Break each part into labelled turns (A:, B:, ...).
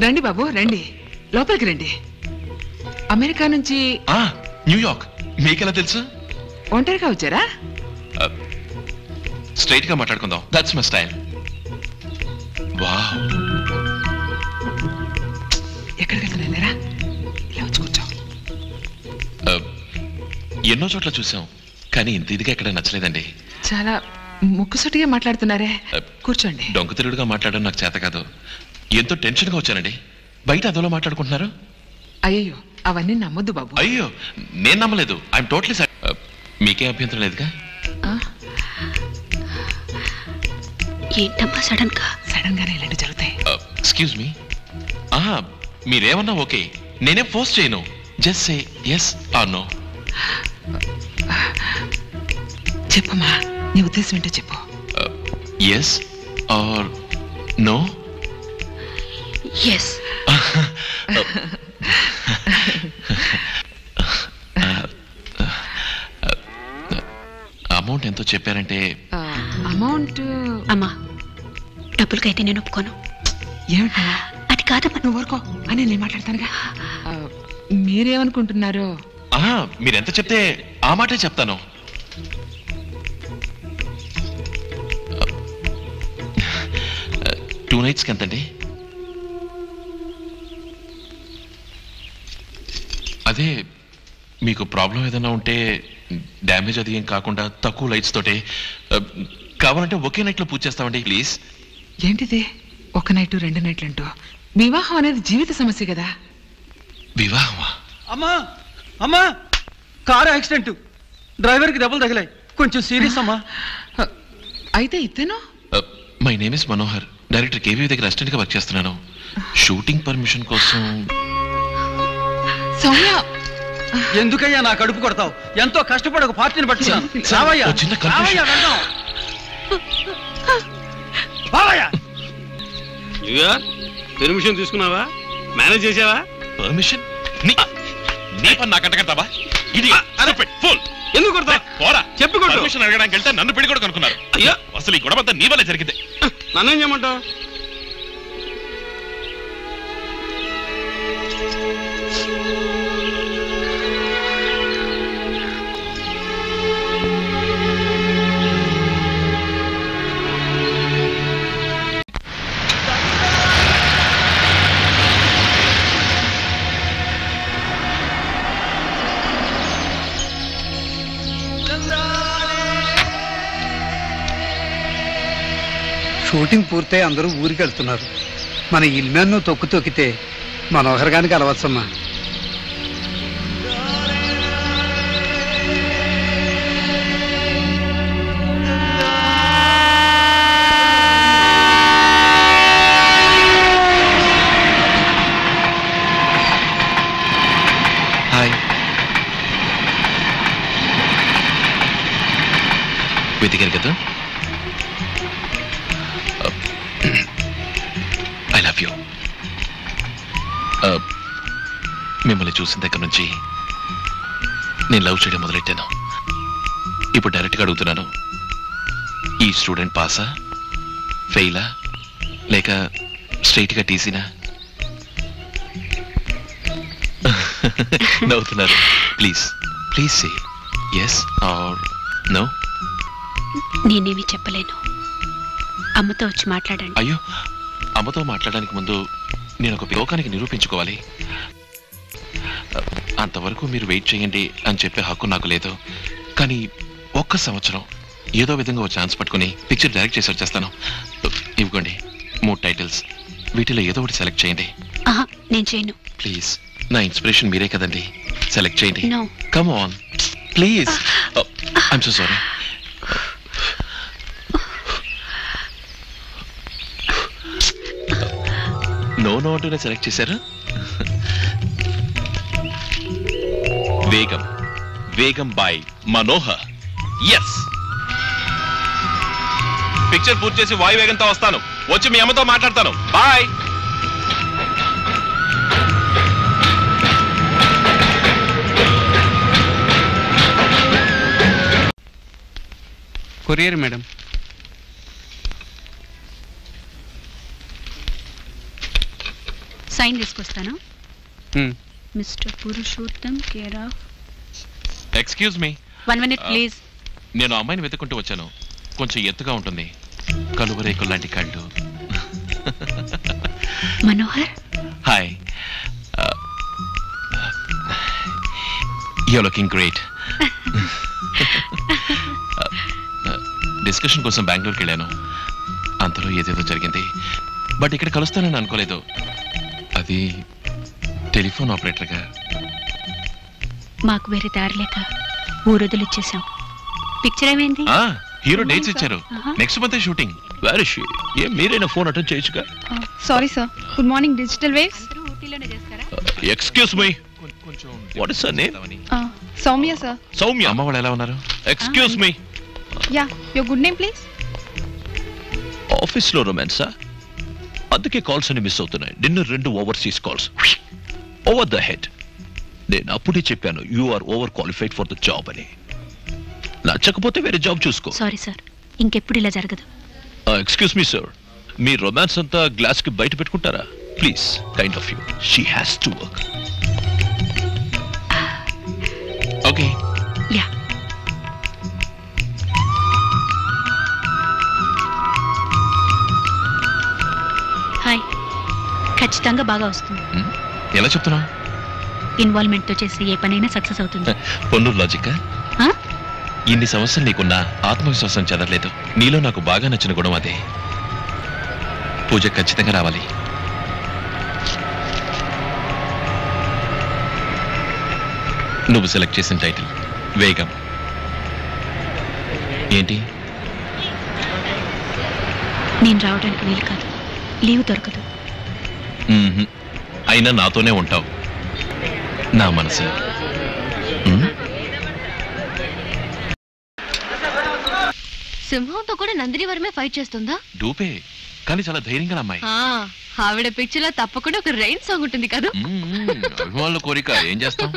A: రండి బాబు, రండి, లోపలికి రండి. అమెరికా నుంచి
B: న్యూయార్క్. మీకెలా తెలుసు?
A: ఒంటరిగా వచ్చారా?
B: స్ట్రైట్ గా మాట్లాడుకుందాం. That's my style. వావ్,
A: ఎక్కడికి వెళ్తున్నారా? ఇలా వచ్చి కూర్చో.
B: ఎన్నో చోట్ల చూసాం, కానీ ఇంత ఇదిగా ఎక్కడ నచ్చలేదండి.
A: చాలా ముక్కుసూటిగా మాట్లాడుతున్నారే. కూర్చోండి.
B: డొంక తిరుగుడుగా మాట్లాడడం నాకు చేత కాదు. ఎంతో టెన్షన్ గా వచ్చానండి. బయట అదోలో మాట్లాడుకుంటున్నారు.
A: అయ్యో, అవన్నీ నమ్మొద్దు బాబు.
B: అయ్యో, నేను నమ్మలేదు. I'm totally. మీకే అభ్యంతరం లేదుగా?
C: ఏంటమ్మా సడన్
A: గానే ఇలాంటి జరుగుతాయి.
B: Excuse me. మీరేమన్నా ఓకే, నేనే ఫోర్స్ చేయను. Just say yes or no.
A: చెప్పమ్మా, నీ ఉద్దేశం ఏంటో చెప్పు.
B: yes or no?
C: yes.
B: Amount ఎంతో చెప్పారంటే?
A: అమౌంట్
C: అమ్మా, డబ్బులకైతే నేను ఒప్పుకోను.
A: ఏమిటా?
C: అది కాదమ్మా.
A: నువ్వు ఊరుకో అని నేను మాట్లాడతానుగా. మీరేమనుకుంటున్నారు?
B: మీరెంత చెప్తే ఆ మాటే చెప్తాను. టూ నైట్స్కి ఎంతండి? అదే, మీకు ప్రాబ్లం ఏదైనా ఉంటే డ్యామేజ్ అది ఏం కాకుండా తక్కువ లైట్స్ తోటే కావాలంటే ఒకే నైట్లో పూజ చేస్తామండి, ప్లీజ్.
A: ఏంటిది ఒక నైట్ 2 నైట్లు అంటూ? వివాహం అనేది జీవిత సమస్య కదా.
B: వివాహమా?
D: అమ్మా అమ్మా, కారు యాక్సిడెంట్, డ్రైవర్కి దెబ్బలు తగిలాయి, కొంచెం సీరియస్ అమ్మా.
A: అయితే ఇతను?
B: My name is Manohar. Director KV దగ్గర అసిస్టెంట్ గా వర్క్ చేస్తున్నాను. షూటింగ్ పర్మిషన్ కోసం.
A: సౌమ్య,
D: ఎందుకయ్యా నా కడుపు కొడతావు? ఎంతో కష్టపడి ఒక పార్టీని పట్టుకున్నాను.
E: పర్మిషన్ తీసుకున్నావా? మేనేజ్ చేసావా?
B: పర్మిషన్ నీ పని నాకంట కడతావా? ఇది
E: ఎందుకు కొడతా?
B: పోరా,
E: చెప్పి
B: పర్మిషన్ అడగడానికి వెళ్తే నన్ను పెళ్లి కూడా కనుక్కున్నారు. అయ్యా, అసలు ఈ గొడవ అంతా నీ వల్లే జరిగింది.
E: నన్నేం చేయమంటావు?
F: షూటింగ్ పూర్తయి అందరూ ఊరికి వెళ్తున్నారు. మన ఇల్లు తొక్కితే మనోహర్ గారికి అలవచ్చమ్మా.
B: హాయ్, వెతికారు కదా? I love you. మిమ్మల్ని చూసిన దగ్గర నుంచి నేను లవ్ చేయడం మొదలెట్టాను. ఇప్పుడు డైరెక్ట్గా అడుగుతున్నాను, ఈ స్టూడెంట్ పాసా, ఫెయిలా, లేక స్ట్రైట్గా టీసీనా? నవ్వుతున్నారు. Please please say yes or no.
C: నేనేమి చెప్పలేను. అమ్మతో వచ్చి మాట్లాడండి.
B: అయ్యో, అమ్మతో మాట్లాడడానికి ముందు నేను ఒక లోకానికి నిరూపించుకోవాలి. అంతవరకు మీరు వెయిట్ చేయండి అని చెప్పే హక్కు నాకు లేదు. కానీ 1 సంవత్సరం ఏదో విధంగా ఒక ఛాన్స్ పట్టుకుని పిక్చర్ డైరెక్ట్ చేసి వచ్చేస్తాను. ఇవ్వండి 3 టైటిల్స్, వీటిలో ఏదో ఒకటి సెలెక్ట్ చేయండి.
C: నేను చేయను.
B: ప్లీజ్, నా ఇన్స్పిరేషన్ మీరే కదండి. సెలెక్ట్ చేయండి.
C: No.
B: Come on please. I'm so sorry. No అంటూనే సెలెక్ట్ చేశారు. వేగం వేగం బై మనోహర్. ఎస్, పిక్చర్ పూర్తి చేసి వాయు వేగంతో వస్తాను. వచ్చి మీ అమ్మతో మాట్లాడతాను. బాయ్.
G: Courier madam.
C: సైన్ తీసుకొస్తాను. Mister Purushottam care of.
B: Excuse me.
C: 1 minute please.
B: నేను అమ్మాయిని వెతుక్కుంటూ వచ్చాను. కొంచెం ఎత్తుగా ఉంటుంది, కలువరేకులు లాంటి కళ్ళు.
C: Manohar.
B: Hi, you looking great. Discussion కోసం బెంగళూరుకి వెళ్ళాను. అంతలో ఏదేదో జరిగింది, బట్ ఇక్కడ కలుస్తానని అనుకోలేదు. అది టెలిఫోన్ ఆపరేటర్గా.
C: మాకు వేరే దారి లేక ఊరొదిలిచ్చేసాం. పిక్చర్ ఏమైంది?
B: హీరో డేట్స్ ఇచ్చారు. Next month shooting. Where is she? ఏం మీరైనా ఫోన్ అటెండ్ చేయొచ్చుగా?
H: Sorry sir. Good morning digital waves.
B: Excuse me, what is her name?
H: Soumya sir.
B: Soumya. అమ్మ వాళ్ళు ఎలా ఉన్నారు? Excuse me.
H: Ya, your good name please.
I: ఆఫీస్లో రొమాన్సా? అందుకే కాల్స్ అని మిస్ అవుతున్నాయి. నిన్న 2 overseas calls over the head. నేను అప్పుడే చెప్పాను you are over qualified for the job అని. నచ్చకపోతే వేరే జాబ్ చూసుకో.
C: సారీ సార్, ఇంకెప్పుడు ఇలా జరగదు.
I: ఎక్స్క్యూజ్ మీ సార్, మీ రొమాన్స్ అంతా గ్లాస్ కి బయట పెట్టుకుంటారా please? Kind of you. She has to work.
B: Okay.
C: Yeah. Hi. ఖచ్చితంగా బాగా వస్తుంది.
B: ఎలా చెప్తున్నావు?
C: ఇన్వాల్వ్మెంట్ తో చేసి ఏ పనైనా సక్సెస్ అవుతుంది.
B: పొన్నూరు లాజిక్. ఇన్ని సంవత్సరాలు నీకున్న ఆత్మవిశ్వాసం చెదరలేదు. నీలో నాకు బాగా నచ్చిన గుణం అదే. పూజ ఖచ్చితంగా రావాలి. నువ్వు సెలెక్ట్ చేసిన టైటిల్ వేగం. ఏంటి?
C: నేను రావడానికి వీలు కాదు, లీవ్ దొరకదు.
B: అయినా నాతోనే ఉంటావు నా మనసు.
J: సింహంతో కూడా నందిని వరమే ఫైట్ చేస్తుందా?
B: డూపే, కానీ చాలా ధైర్యంగా అమ్మాయి.
J: ఆవిడ పిక్చర్ లో తప్పకుండా ఒక రైన్ సాంగ్ ఉంటుంది కదా.
B: అభిమానుల కోరిక, ఏం చేస్తాం.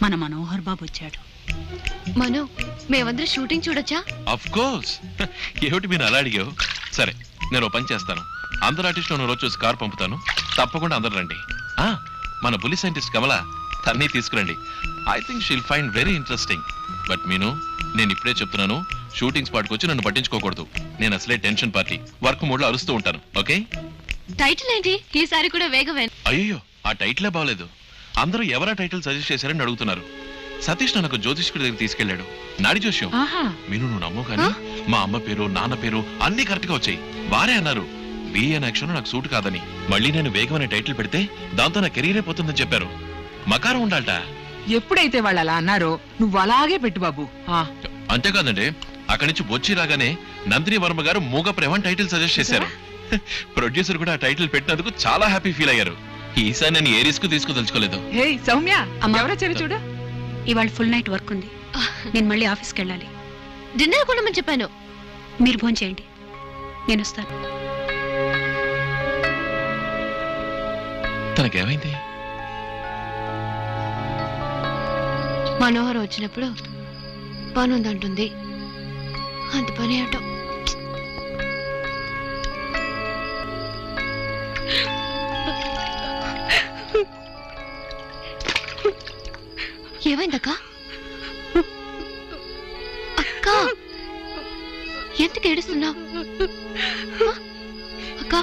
C: మన మనోహర్ బాబు వచ్చాడు.
J: మనో, మేమందరం షూటింగ్ చూడొచ్చా?
B: Of course. ఏమిటి మీరు అలా అడిగావు? సరే, నేను ఓ పని చేస్తాను. అందరు ఆర్టిస్టులను రోజు చూసి కారు పంపుతాను. తప్పకుండా అందరు రండి. మన బుల్లి సైంటిస్ట్ కమల తన్ని తీసుకురండి. I think she'll find very interesting. But Meenu, నేను ఇప్పుడే చెప్తున్నాను, షూటింగ్ స్పాట్కి వచ్చి నన్ను పట్టించుకోకూడదు. నేను అసలే టెన్షన్ పార్టీ, వర్క్ మూడ్ లో అరుస్తూ ఉంటాను. ఓకే?
J: టైటిల్ ఏంటి ఈసారి కూడా వేగమే?
B: అయ్యో, ఆ టైటిలే బాగలేదు. అందరూ ఎవరా టైటిల్ సజెస్ట్ చేశారని అడుగుతున్నారు. సతీష్ నన్ను జ్యోతిష్కుడి దగ్గర తీసుకెళ్లాడు. నాడి జోష్యం. మీను, నువ్వు నమ్ము కానీ మా అమ్మ పేరు, నాన్న పేరు అన్ని కరెక్ట్ గా వచ్చాయి. వారే అన్నారు బిఎన్ యాక్షన్ నాకు సూట్ కాదని. మళ్ళీ నేను వేగం అనే టైటిల్ పెడితే దాంతో నా కెరీరే పోతుందని చెప్పారు. మకారం ఉండాలట.
A: ఎప్పుడైతే వాళ్ళు అలా అన్నారో నువ్వు అలాగే పెట్టు బాబు.
B: అంతేకాదండి, అక్కడి నుంచి వచ్చి రాగానే నందిని వర్మ గారు మూగ ప్రేమ టైటిల్ సజెస్ట్ చేశారు. ప్రొడ్యూసర్ కూడా ఆ టైటిల్ పెట్టినందుకు చాలా హ్యాపీ ఫీల్ అయ్యారు. ఈసారి నేను ఏ రిస్క్ తీసుకుదలుచుకోలేదు.
A: హే సౌమ్య, ఎవరో చెవి చూడు.
C: ఇవాళ ఫుల్ నైట్ వర్క్ ఉంది, నేను మళ్ళీ ఆఫీస్కి వెళ్ళాలి.
J: డిన్నర్ కొనమని చెప్పాను.
C: మీరు ఫోన్ చేయండి, నేను వస్తాను.
B: తనకేమైంది?
J: మనోహర్ వచ్చినప్పుడు పని ఉందంటుంది. అంత పని ఏటో. ఏమైందక్క? అక్క, ఎందుకు ఏడుస్తున్నావు అక్క?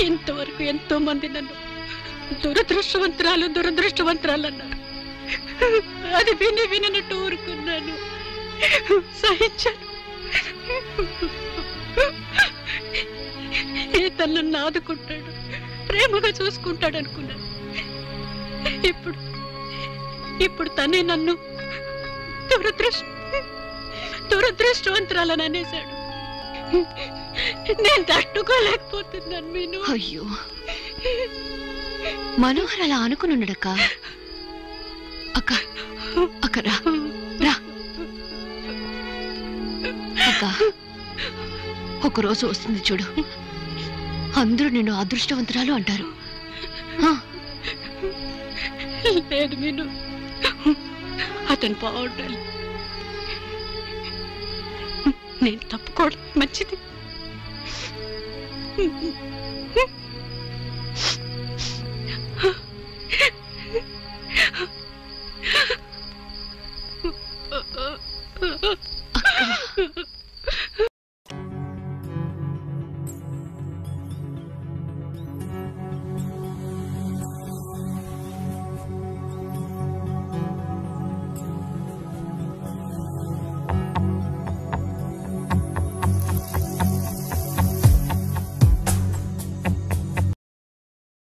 C: ఇంతవరకు ఎంతో మంది నన్ను దురదృష్టవంతురాలు అన్నారు. అది వినినట్టు ఊరుకున్నాను, సహించాను. తను నన్ను ఆదుకుంటాడు, ప్రేమగా చూసుకుంటాడు అనుకున్నాను. ఇప్పుడు తనే నన్ను దురదృష్టవంతురాలని అనేశాడు. నేను తట్టుకోలేకపోతున్నాను మీను.
J: అయ్యో మనోహర్ అలా అనుకుని ఉండడక్క. అక్క అక్క రా రా అక్క. ఒకరోజు వస్తుంది చూడు, అందరూ నిన్ను అదృష్టవంతురాలు అంటారు.
C: లేదు మీను, అతను బాగుండాలి. నేను తప్పుకోవడం మంచిది.